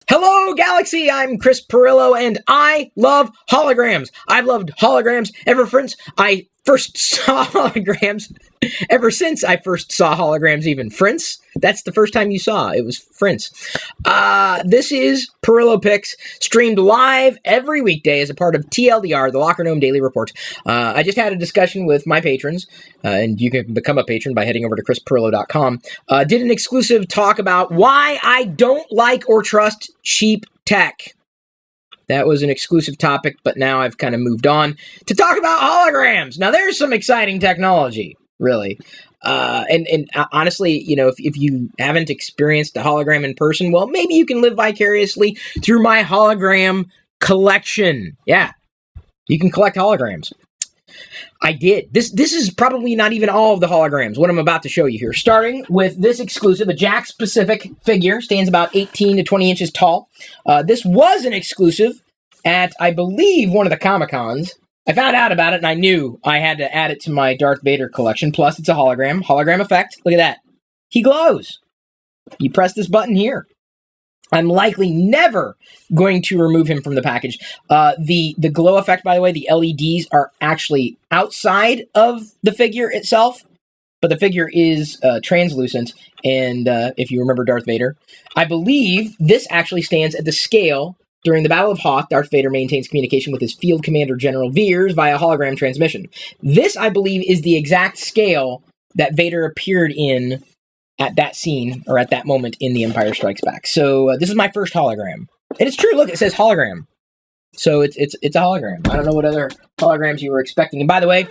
Hello, Galaxy! I'm Chris Pirillo, and I love holograms. I've loved holograms ever since I first saw holograms. Ever since I first saw holograms, even. Frince? That's the first time you saw. It was Frince. This is Pirillo Picks, streamed live every weekday as a part of TLDR, the LockerGnome Daily Report. I just had a discussion with my patrons, and you can become a patron by heading over to chrispirillo.com. Did an exclusive talk about why I don't like or trust cheap tech. That was an exclusive topic, but now I've kind of moved on to talk about holograms. Now, there's some exciting technology, really. And honestly, you know, if you haven't experienced a hologram in person, well, maybe you can live vicariously through my hologram collection. Yeah, you can collect holograms. I did. This is probably not even all of the holograms, what I'm about to show you here. Starting with this exclusive, a Jack-specific figure, stands about 18 to 20 inches tall. This was an exclusive at, I believe, one of the Comic-Cons. I found out about it, and I knew I had to add it to my Darth Vader collection. Plus, it's a hologram. Hologram effect. Look at that. He glows. You press this button here. I'm likely never going to remove him from the package. The glow effect, by the way, the LEDs are actually outside of the figure itself, but the figure is translucent, and if you remember Darth Vader, I believe this actually stands at the scale. During the Battle of Hoth, Darth Vader maintains communication with his field commander, General Veers, via hologram transmission. This, I believe, is the exact scale that Vader appeared in at that scene, or at that moment in The Empire Strikes Back. So this is my first hologram. And it's true, look, it says hologram. So it's a hologram. I don't know what other holograms you were expecting. And by the way,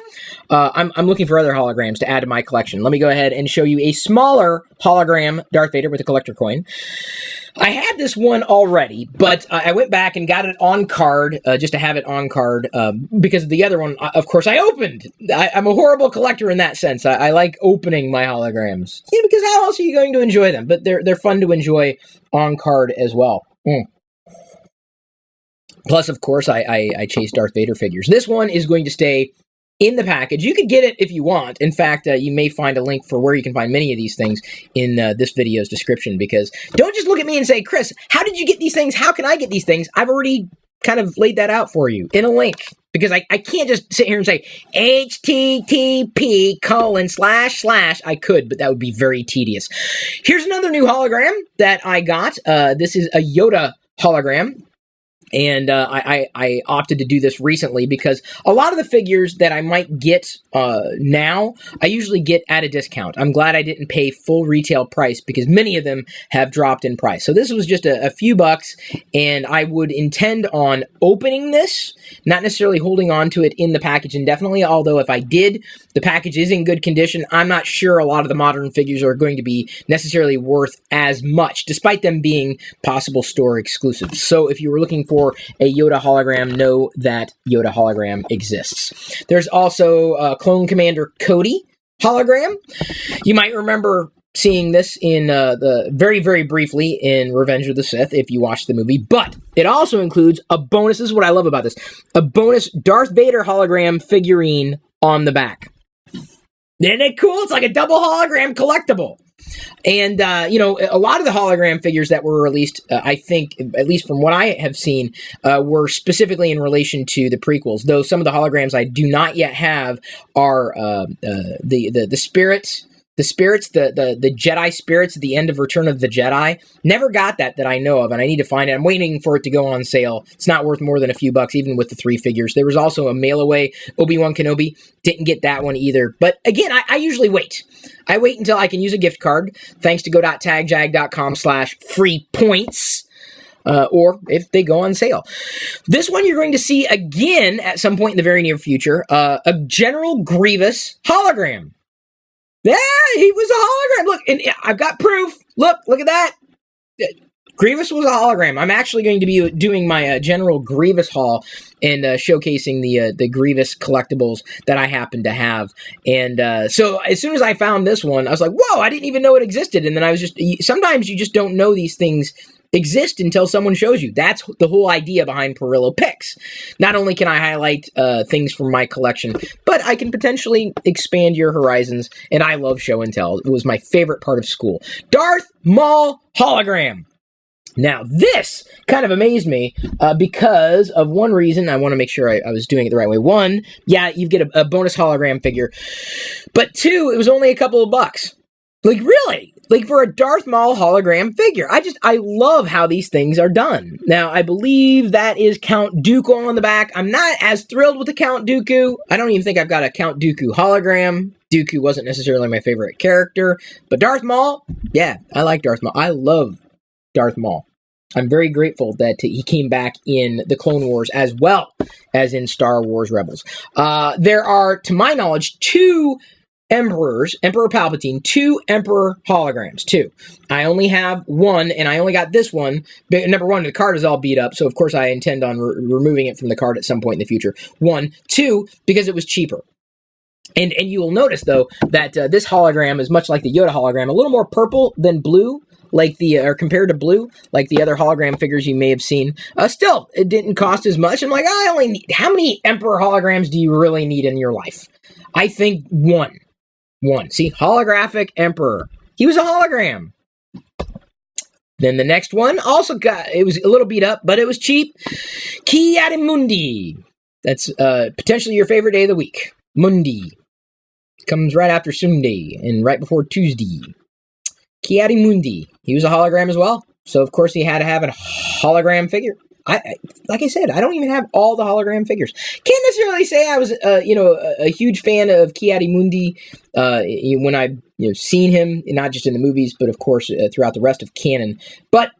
I'm looking for other holograms to add to my collection. Let me go ahead and show you a smaller hologram Darth Vader with a collector coin. I had this one already, but I went back and got it on card, just to have it on card, because the other one, of course, I opened. I'm a horrible collector in that sense. I like opening my holograms. Yeah, because how else are you going to enjoy them? But they're fun to enjoy on card as well. Plus, of course, I chase Darth Vader figures. This one is going to stay in the package. You could get it if you want. In fact, you may find a link for where you can find many of these things in this video's description, because don't just look at me and say, Chris, how did you get these things? How can I get these things? I've already kind of laid that out for you in a link, because I can't just sit here and say http:// I could, but that would be very tedious. Here's another new hologram that I got. This is a Yoda hologram. And I opted to do this recently because a lot of the figures that I might get now, I usually get at a discount. I'm glad I didn't pay full retail price because many of them have dropped in price. So this was just a few bucks, and I would intend on opening this, not necessarily holding on to it in the package indefinitely, although if I did, the package is in good condition. I'm not sure a lot of the modern figures are going to be necessarily worth as much, despite them being possible store exclusives. So if you were looking for a Yoda hologram, know that Yoda hologram exists. There's also Clone Commander Cody hologram. You might remember seeing this in the very, very briefly in Revenge of the Sith if you watched the movie, but it also includes a bonus. This is what I love about this. A bonus Darth Vader hologram figurine on the back. Isn't it cool? It's like a double hologram collectible. And, you know, a lot of the hologram figures that were released, I think, at least from what I have seen, were specifically in relation to the prequels. Though some of the holograms I do not yet have are the spirits. The spirits, the Jedi spirits at the end of Return of the Jedi. Never got that I know of, and I need to find it. I'm waiting for it to go on sale. It's not worth more than a few bucks, even with the 3 figures. There was also a mail-away Obi-Wan Kenobi. Didn't get that one either. But again, I usually wait. I wait until I can use a gift card, thanks to go.tagjag.com/free points. Or if they go on sale. This one you're going to see again at some point in the very near future. A General Grievous hologram. Yeah, he was a hologram. Look, and I've got proof. Look at that. Grievous was a hologram. I'm actually going to be doing my General Grievous haul and showcasing the Grievous collectibles that I happen to have. And so as soon as I found this one, I was like, whoa, I didn't even know it existed. And then I was sometimes you just don't know these things exist until someone shows you. That's the whole idea behind Pirillo Picks. Not only can I highlight things from my collection, but I can potentially expand your horizons, and I love show and tell. It was my favorite part of school. Darth Maul hologram. Now, this kind of amazed me because of one reason. I want to make sure I was doing it the right way. One, yeah, you get a bonus hologram figure. But two, it was only a couple of bucks. Like, really? Like, for a Darth Maul hologram figure. I love how these things are done. Now, I believe that is Count Dooku on the back. I'm not as thrilled with the Count Dooku. I don't even think I've got a Count Dooku hologram. Dooku wasn't necessarily my favorite character. But Darth Maul, yeah, I like Darth Maul. I love Darth Maul. I'm very grateful that he came back in the Clone Wars as well as in Star Wars Rebels. There are, to my knowledge, 2 Emperors, Emperor Palpatine, 2 Emperor holograms, 2. I only have 1, and I only got this one. Number 1, the card is all beat up, so of course I intend on removing it from the card at some point in the future. 1. 2, because it was cheaper. And you will notice, though, that this hologram is much like the Yoda hologram, a little more purple than blue, or compared to blue, like the other hologram figures you may have seen. Still, it didn't cost as much. I'm like, I only need, how many Emperor holograms do you really need in your life? I think 1. See, holographic Emperor. He was a hologram. Then the next one also it was a little beat up, but it was cheap. Ki-Adi-Mundi. That's potentially your favorite day of the week. Mundi. Comes right after Sunday and right before Tuesday. Ki-Adi-Mundi. He was a hologram as well. So, of course, he had to have a hologram figure. Like I said, I don't even have all the hologram figures. Can't necessarily say I was, a huge fan of Ki-Adi-Mundi when I've seen him, not just in the movies, but of course throughout the rest of canon. But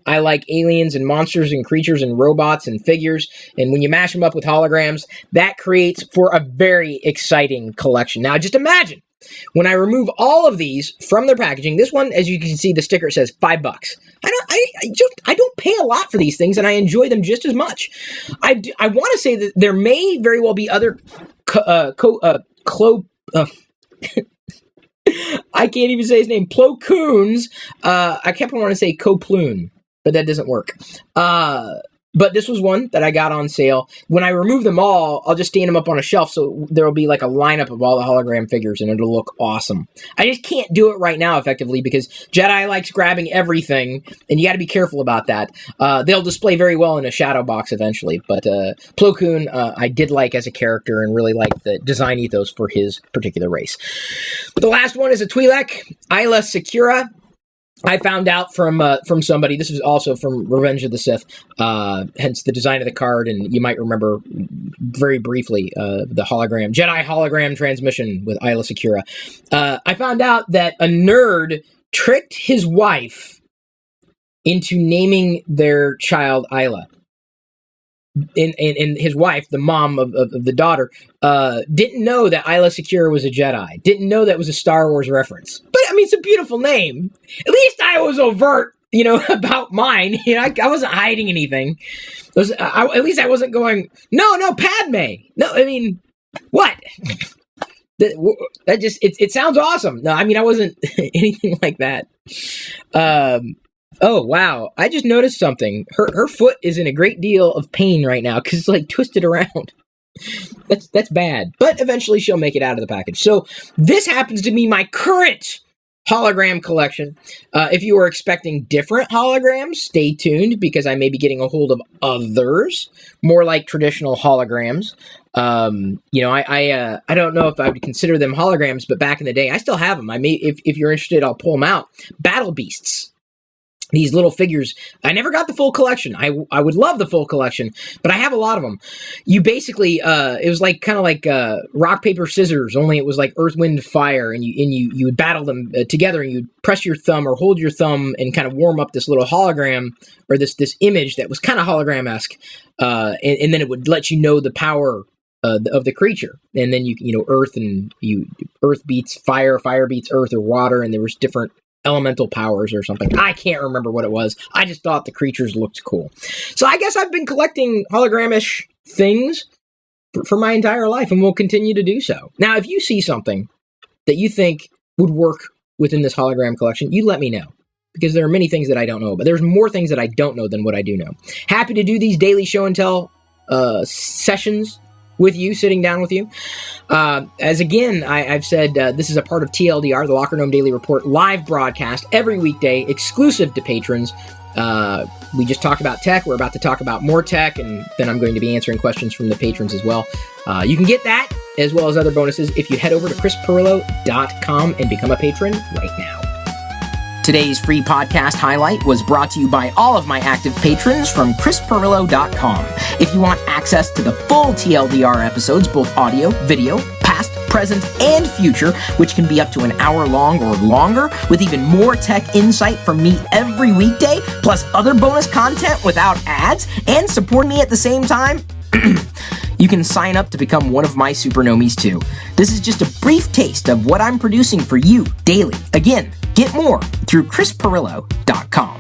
I like aliens and monsters and creatures and robots and figures. And when you mash them up with holograms, that creates for a very exciting collection. Now, just imagine when I remove all of these from their packaging. This one, as you can see, the sticker says $5. I don't pay a lot for these things, and I enjoy them just as much. I want to say that there may very well be other I can't even say his name. Plo Koons. I kept wanting to say Koploon, but that doesn't work. But this was one that I got on sale. When I remove them all, I'll just stand them up on a shelf, so there will be like a lineup of all the hologram figures, and it'll look awesome. I just can't do it right now effectively because Jedi likes grabbing everything, and you got to be careful about that. They'll display very well in a shadow box eventually, but Plo Koon I did like as a character and really like the design ethos for his particular race. The last one is a Twi'lek, Issaquah. I found out from somebody, this was also from Revenge of the Sith, hence the design of the card, and you might remember very briefly the Jedi hologram transmission with Issaquah. I found out that a nerd tricked his wife into naming their child Isla. And his wife, the mom of the daughter, didn't know that Issaquah was a Jedi. Didn't know that was a Star Wars reference. But, I mean, it's a beautiful name. At least I was overt, about mine. I wasn't hiding anything. At least I wasn't going, no, Padme. No, I mean, what? That just, it sounds awesome. No, I mean, I wasn't anything like that. Oh, wow. I just noticed something. Her foot is in a great deal of pain right now because it's like twisted around. That's bad. But eventually she'll make it out of the package. So this happens to be my current hologram collection. If you are expecting different holograms, stay tuned because I may be getting a hold of others, more like traditional holograms. I don't know if I would consider them holograms, but back in the day, I still have them. I may, if you're interested, I'll pull them out. Battle Beasts. These little figures, I never got the full collection. I would love the full collection, but I have a lot of them. You basically, it was like kind of like rock, paper, scissors, only it was like earth, wind, fire, and you would battle them together, and you'd press your thumb or hold your thumb and kind of warm up this little hologram or this image that was kind of hologram-esque, and then it would let you know the power of the creature, and then earth beats fire, fire beats earth or water, and there was different elemental powers or something. I can't remember what it was. I just thought the creatures looked cool. So I guess I've been collecting hologramish things for my entire life and will continue to do so. Now, if you see something that you think would work within this hologram collection, you let me know. Because there are many things that I don't know, but there's more things that I don't know than what I do know. Happy to do these daily show and tell sessions with you, sitting down with you. As again, I've said, this is a part of TLDR, the LockerGnome Daily Report live broadcast every weekday, exclusive to patrons. We just talked about tech. We're about to talk about more tech, and then I'm going to be answering questions from the patrons as well. You can get that, as well as other bonuses, if you head over to chrispirillo.com and become a patron right now. Today's free podcast highlight was brought to you by all of my active patrons from chrispirillo.com. If you want access to the full TLDR episodes, both audio, video, past, present, and future, which can be up to an hour long or longer, with even more tech insight from me every weekday, plus other bonus content without ads, and support me at the same time, you can sign up to become one of my supernomies too. This is just a brief taste of what I'm producing for you daily. Again, get more through chrispirillo.com.